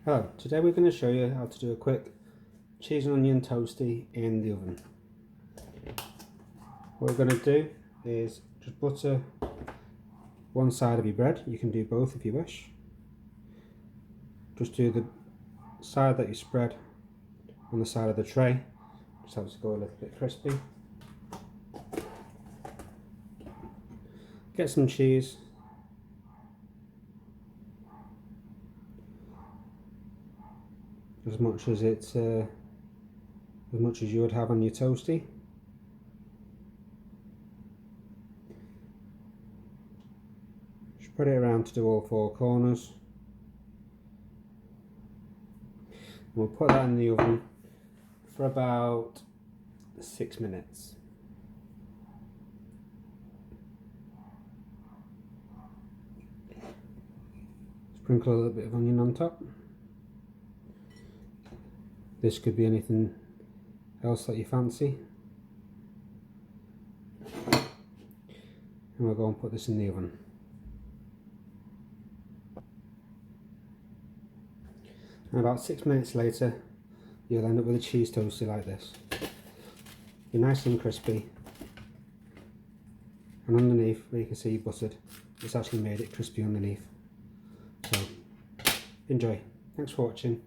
Hello, today we're going to show you how to do a quick cheese and onion toasty in the oven. What we're going to do is just butter one side of your bread. You can do both if you wish. Just do the side that you spread on the side of the tray. Just helps it go a little bit crispy. Get some cheese. As much as you would have on your toasty. Spread it around to do all four corners. And we'll put that in the oven for about 6 minutes. Sprinkle a little bit of onion on top. This could be anything else that you fancy. And we'll go and put this in the oven. And about 6 minutes later, you'll end up with a cheese toasty like this. Be nice and crispy. And underneath, where you can see buttered, it's actually made it crispy underneath. So, enjoy. Thanks for watching.